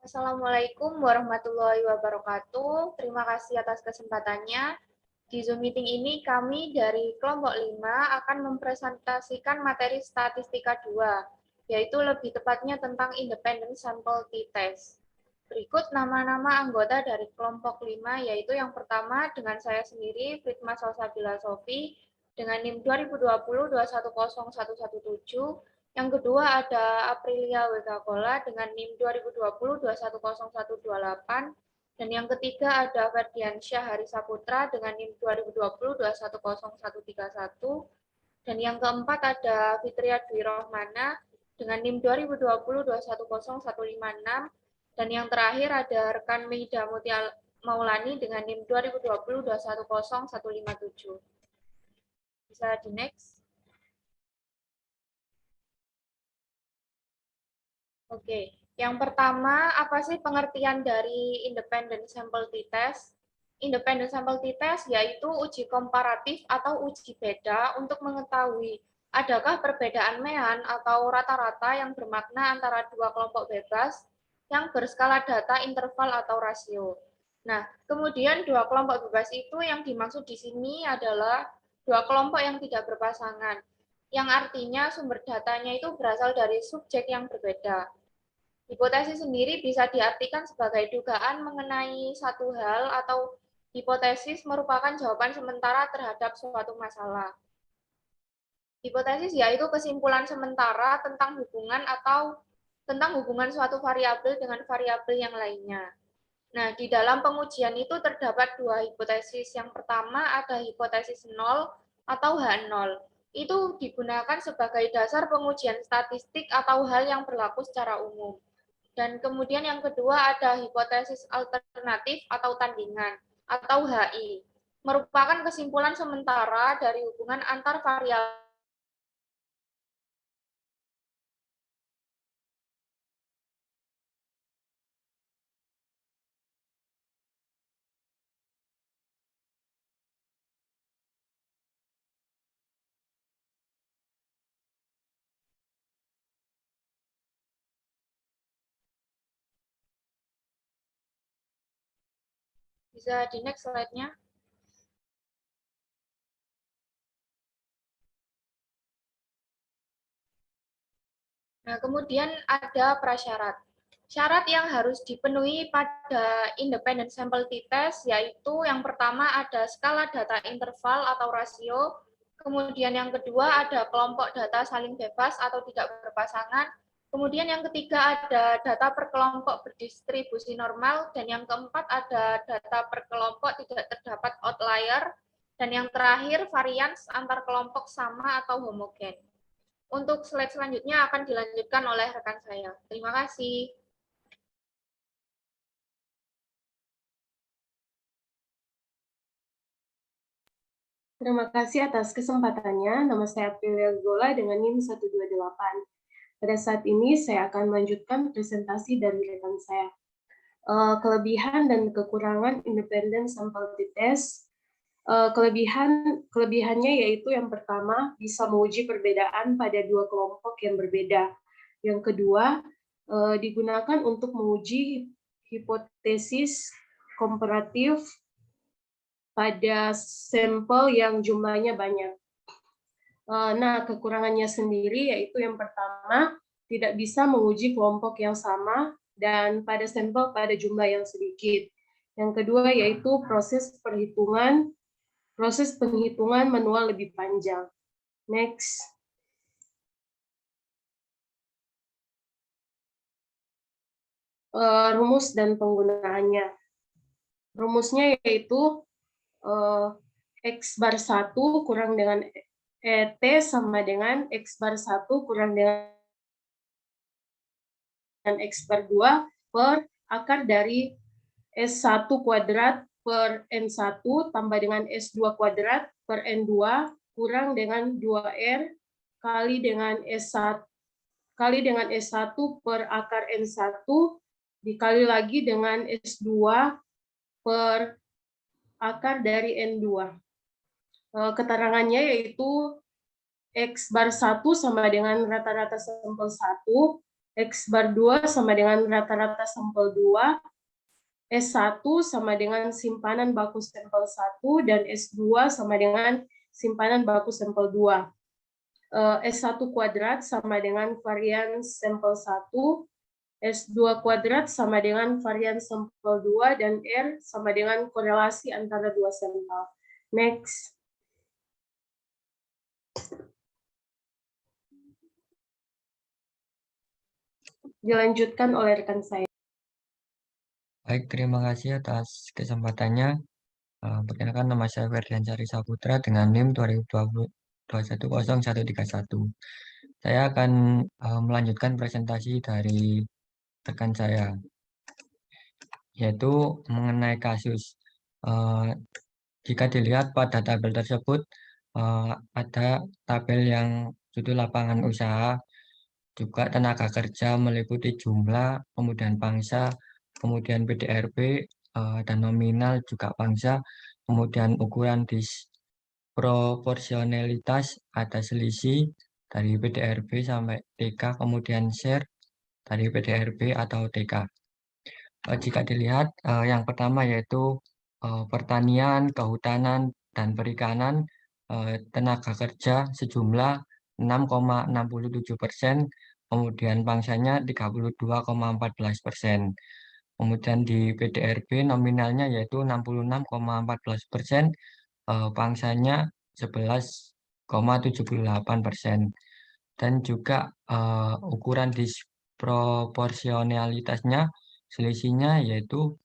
Assalamualaikum warahmatullahi wabarakatuh. Terima kasih atas kesempatannya. Di Zoom meeting ini kami dari kelompok 5 akan mempresentasikan materi statistika 2, yaitu lebih tepatnya tentang independent sample t-test. Berikut nama-nama anggota dari kelompok 5, yaitu yang pertama dengan saya sendiri, Fitma Salsabila Sofi, dengan NIM 2020210117. Yang kedua ada Aprilia Wegakola dengan NIM 2020-210128. Dan yang ketiga ada Ferdiansyah Harisaputra dengan NIM 2020-210131. Dan yang keempat ada Fitria Dwi Rohmana dengan NIM 2020-210156. Dan yang terakhir ada rekan Meida Mutia Maulani dengan NIM 2020-210157. Bisa di next. Oke, yang pertama, apa sih pengertian dari independent sample t-test? Independent sample t-test yaitu uji komparatif atau uji beda untuk mengetahui adakah perbedaan mean atau rata-rata yang bermakna antara dua kelompok bebas yang berskala data interval atau rasio. Nah, kemudian dua kelompok bebas itu yang dimaksud di sini adalah dua kelompok yang tidak berpasangan, yang artinya sumber datanya itu berasal dari subjek yang berbeda. Hipotesis sendiri bisa diartikan sebagai dugaan mengenai satu hal atau hipotesis merupakan jawaban sementara terhadap suatu masalah. Hipotesis yaitu kesimpulan sementara tentang hubungan suatu variabel dengan variabel yang lainnya. Nah, di dalam pengujian itu terdapat dua hipotesis. Yang pertama ada hipotesis 0 atau H0. Itu digunakan sebagai dasar pengujian statistik atau hal yang berlaku secara umum. Dan kemudian yang kedua ada hipotesis alternatif atau tandingan atau HI. Merupakan kesimpulan sementara dari hubungan antar variabel. Bisa di next slide-nya. Nah, kemudian ada prasyarat. Syarat yang harus dipenuhi pada independent sample t-test yaitu yang pertama ada skala data interval atau rasio, kemudian yang kedua ada kelompok data saling bebas atau tidak berpasangan, kemudian yang ketiga ada data per kelompok berdistribusi normal, dan yang keempat ada data per kelompok tidak terdapat outlier, dan yang terakhir varians antar kelompok sama atau homogen. Untuk slide selanjutnya akan dilanjutkan oleh rekan saya. Terima kasih. Terima kasih atas kesempatannya. Nama saya Aprilia Gola dengan NIM 128. Pada saat ini saya akan melanjutkan presentasi dari rekan saya. Kelebihan dan kekurangan independent sample t-test. Kelebihannya yaitu yang pertama bisa menguji perbedaan pada dua kelompok yang berbeda. Yang kedua, digunakan untuk menguji hipotesis komparatif pada sampel yang jumlahnya banyak. Nah, kekurangannya sendiri yaitu yang pertama, tidak bisa menguji kelompok yang sama dan pada sampel pada jumlah yang sedikit. Yang kedua yaitu proses penghitungan manual lebih panjang. Next. Rumus dan penggunaannya. Rumusnya yaitu X bar 1 kurang dengan ET sama dengan X bar 1 kurang dengan X bar 2 per akar dari S1 kuadrat per N1 tambah dengan S2 kuadrat per N2 kurang dengan 2R kali dengan S1 per akar N1 dikali lagi dengan S2 per akar dari N2. Keterangannya yaitu X bar 1 sama dengan rata-rata sampel 1 X bar 2 sama dengan rata-rata sampel 2, S1 sama dengan simpanan baku sampel 1, dan S2 sama dengan simpanan baku sampel 2. S1 kuadrat sama dengan varian sampel 1, S2 kuadrat sama dengan varian sampel 2, dan R sama dengan korelasi antara dua sampel. Next. Dilanjutkan oleh rekan saya. Baik, terima kasih atas kesempatannya. Perkenalkan, nama saya Ferdiansyah Saputra dengan NIM 2020210131. Saya akan melanjutkan presentasi dari rekan saya, yaitu mengenai kasus. Jika dilihat pada tabel tersebut, ada tabel yang judul lapangan usaha, juga tenaga kerja meliputi jumlah, kemudian pangsa, kemudian PDRB, dan nominal juga pangsa, kemudian ukuran disproporsionalitas, ada selisih dari PDRB sampai TK, kemudian share dari PDRB atau TK. Jika dilihat, yang pertama yaitu pertanian, kehutanan, dan perikanan, tenaga kerja sejumlah 6,67%, kemudian pangsanya 32,14%. Kemudian di PDRB nominalnya yaitu 66,14%, pangsanya 11,78%. Dan juga ukuran disproporsionalitasnya, selisihnya yaitu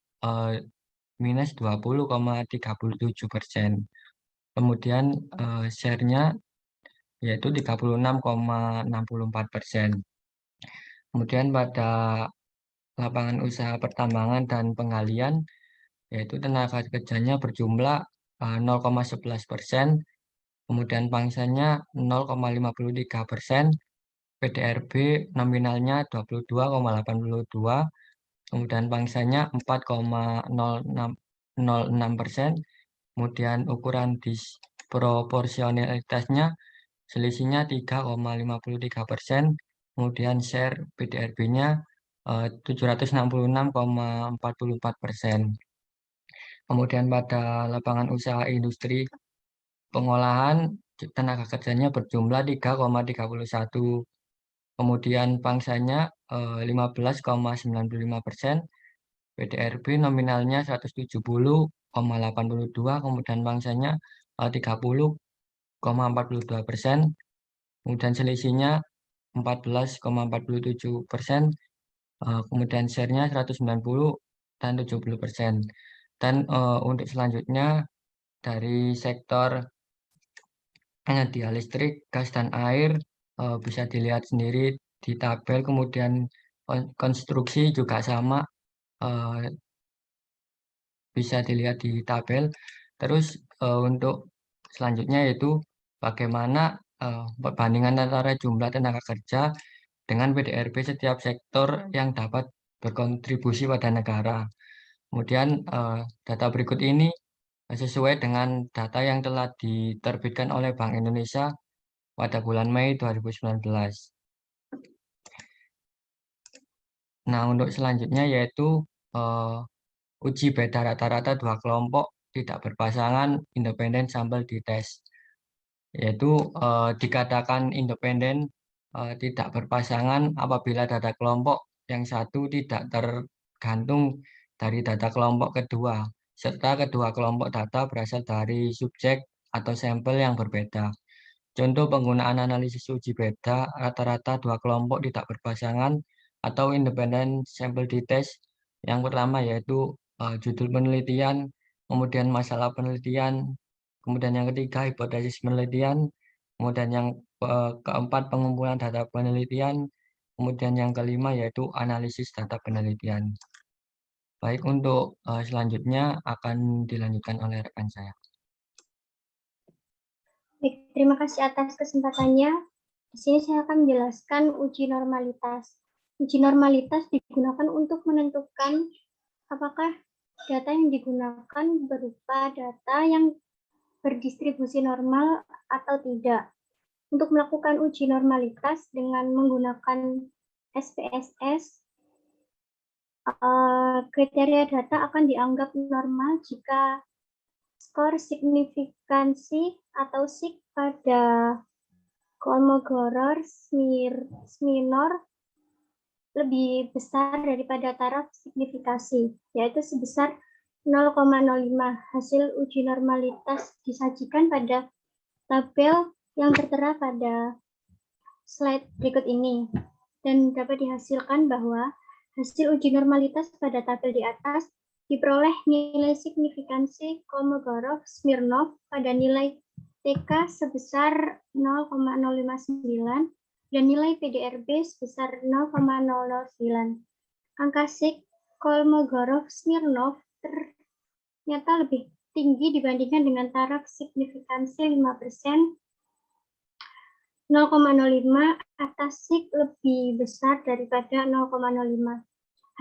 minus 20,37%. Kemudian share-nya yaitu 36,64%. Kemudian pada lapangan usaha pertambangan dan penggalian, yaitu tenaga kerjanya berjumlah 0,11%, kemudian pangsanya 0,53%, PDRB nominalnya 22,82, kemudian pangsanya 4,06%, kemudian ukuran disproporsionalitasnya selisihnya 3,53%, kemudian share PDRB-nya 766,44%. Kemudian pada lapangan usaha industri pengolahan, tenaga kerjanya berjumlah 3,31, kemudian pangsanya 15,95%, PDRB nominalnya 170,82, kemudian pangsanya 30,42%, kemudian selisihnya 14,47%, kemudian share-nya 190 dan 70%. Dan untuk selanjutnya dari sektor energi listrik, gas, dan air bisa dilihat sendiri di tabel, kemudian konstruksi juga sama, bisa dilihat di tabel. Terus untuk selanjutnya yaitu bagaimana perbandingan antara jumlah tenaga kerja dengan PDRB setiap sektor yang dapat berkontribusi pada negara. Kemudian data berikut ini sesuai dengan data yang telah diterbitkan oleh Bank Indonesia pada bulan Mei 2019. Nah, untuk selanjutnya yaitu uji beda rata-rata dua kelompok tidak berpasangan independen sampel dites, yaitu dikatakan independen tidak berpasangan apabila data kelompok yang satu tidak tergantung dari data kelompok kedua, serta kedua kelompok data berasal dari subjek atau sampel yang berbeda. Contoh penggunaan analisis uji beda rata-rata dua kelompok tidak berpasangan atau independen sampel dites. Yang pertama yaitu judul penelitian, kemudian masalah penelitian, kemudian yang ketiga hipotesis penelitian, kemudian yang keempat pengumpulan data penelitian, kemudian yang kelima yaitu analisis data penelitian. Baik, untuk selanjutnya akan dilanjutkan oleh rekan saya. Baik, terima kasih atas kesempatannya. Di sini saya akan menjelaskan uji normalitas. Uji normalitas digunakan untuk menentukan apakah data yang digunakan berupa data yang berdistribusi normal atau tidak. Untuk melakukan uji normalitas dengan menggunakan SPSS, kriteria data akan dianggap normal jika skor signifikansi atau SIG pada Kolmogorov Smirnov lebih besar daripada taraf signifikasi, yaitu sebesar 0,05. Hasil uji normalitas disajikan pada tabel yang tertera pada slide berikut ini, dan dapat dihasilkan bahwa hasil uji normalitas pada tabel di atas diperoleh nilai signifikansi Kolmogorov Smirnov pada nilai TK sebesar 0,059 dan nilai PDRB sebesar 0,009. Angka SIG Kolmogorov Smirnov ternyata lebih tinggi dibandingkan dengan taraf signifikansi 5%, 0,05 atas SIG lebih besar daripada 0,05.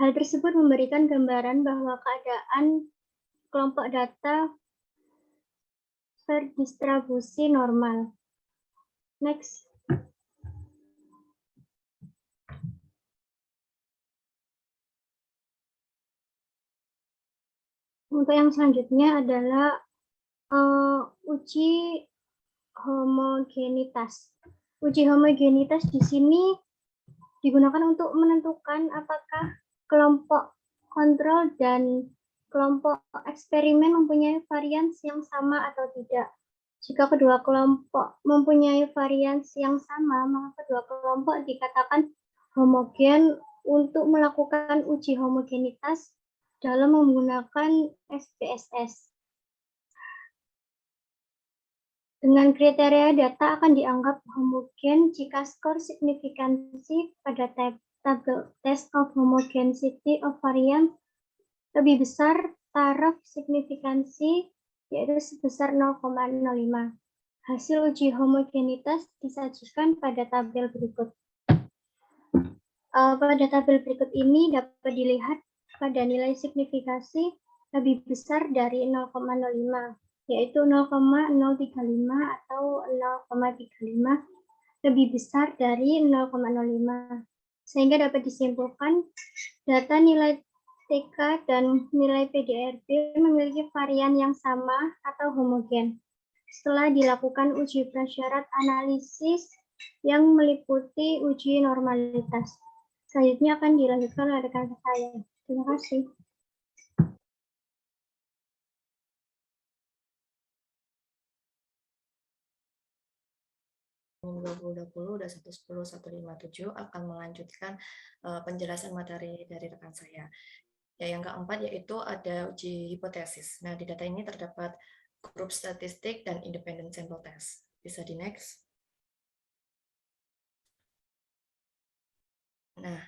Hal tersebut memberikan gambaran bahwa keadaan kelompok data berdistribusi normal. Next. Untuk yang selanjutnya adalah uji homogenitas. Uji homogenitas di sini digunakan untuk menentukan apakah kelompok kontrol dan kelompok eksperimen mempunyai varians yang sama atau tidak. Jika kedua kelompok mempunyai varians yang sama, maka kedua kelompok dikatakan homogen untuk melakukan uji homogenitas dalam menggunakan SPSS. Dengan kriteria data akan dianggap homogen jika skor signifikansi pada tabel test of homogeneity of variance lebih besar taraf signifikansi, yaitu sebesar 0,05. Hasil uji homogenitas disajikan pada tabel berikut. Pada tabel berikut ini dapat dilihat pada nilai signifikasi lebih besar dari 0,05, yaitu 0,035 atau 0,35 lebih besar dari 0,05. Sehingga dapat disimpulkan data nilai TK dan nilai PDRB memiliki varian yang sama atau homogen. Setelah dilakukan uji prasyarat analisis yang meliputi uji normalitas. Selanjutnya akan dilanjutkan oleh rekan saya. Terima kasih. Tahun 2020 udah 110-157 akan melanjutkan penjelasan materi dari rekan saya. Ya, yang keempat yaitu ada uji hipotesis. Nah, di data ini terdapat grup statistik dan independent sample test. Bisa di next. Nah,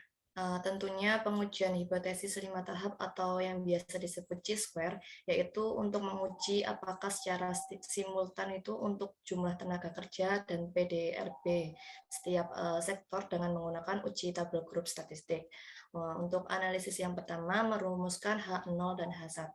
tentunya pengujian hipotesis 5 tahap atau yang biasa disebut Chi-square, yaitu untuk menguji apakah secara simultan itu untuk jumlah tenaga kerja dan PDRB setiap sektor dengan menggunakan uji tabel grup statistik. Untuk analisis yang pertama merumuskan H0 dan H1.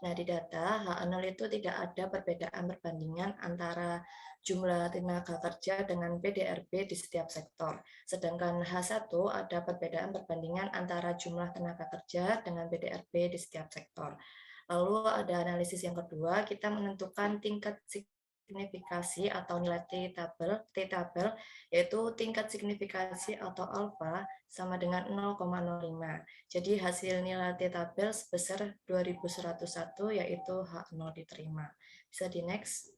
Nah, di data H0 itu tidak ada perbedaan perbandingan antara jumlah tenaga kerja dengan PDRB di setiap sektor. Sedangkan H1 ada perbedaan perbandingan antara jumlah tenaga kerja dengan PDRB di setiap sektor. Lalu ada analisis yang kedua, kita menentukan tingkat signifikasi atau nilai T-tabel, yaitu tingkat signifikasi atau alfa sama dengan 0,05. Jadi hasil nilai T-tabel sebesar 2101, yaitu H0 diterima. Bisa di next.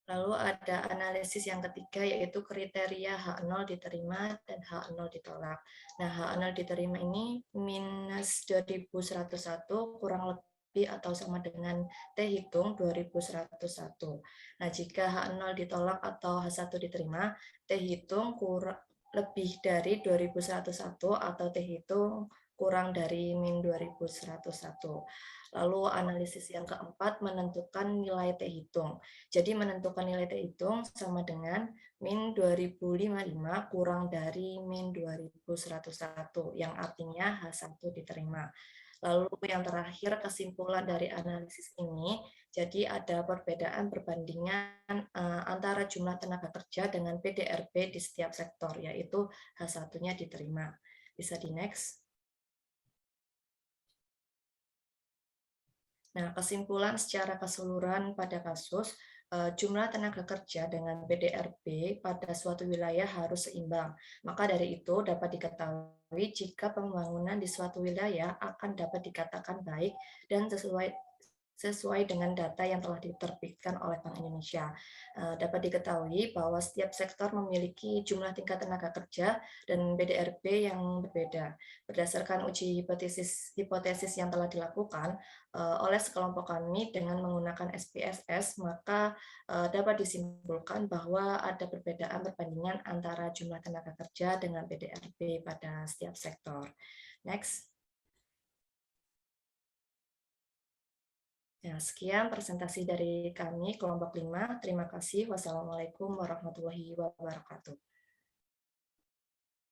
Lalu ada analisis yang ketiga, yaitu kriteria H0 diterima dan H0 ditolak. Nah, H0 diterima ini minus 2101 kurang lebih atau sama dengan T hitung 2101. Nah, jika H0 ditolak atau H1 diterima, T hitung lebih dari 2101 atau T hitung kurang dari min 2101. Lalu analisis yang keempat menentukan nilai T hitung. Jadi menentukan nilai T hitung sama dengan min 2055 kurang dari min 2101, yang artinya H1 diterima. Lalu yang terakhir, kesimpulan dari analisis ini, jadi ada perbedaan perbandingan antara jumlah tenaga kerja dengan PDRB di setiap sektor, yaitu H1-nya diterima. Bisa di next. Nah, kesimpulan secara keseluruhan pada kasus, jumlah tenaga kerja dengan PDRB pada suatu wilayah harus seimbang. Maka dari itu dapat diketahui jika pembangunan di suatu wilayah akan dapat dikatakan baik dan sesuai dengan data yang telah diterbitkan oleh Bank Indonesia. Dapat diketahui bahwa setiap sektor memiliki jumlah tingkat tenaga kerja dan PDRB yang berbeda. Berdasarkan uji hipotesis yang telah dilakukan oleh sekelompok kami dengan menggunakan SPSS, maka dapat disimpulkan bahwa ada perbedaan perbandingan antara jumlah tenaga kerja dengan PDRB pada setiap sektor. Next. Ya, sekian presentasi dari kami, kelompok 5. Terima kasih. Wassalamualaikum warahmatullahi wabarakatuh.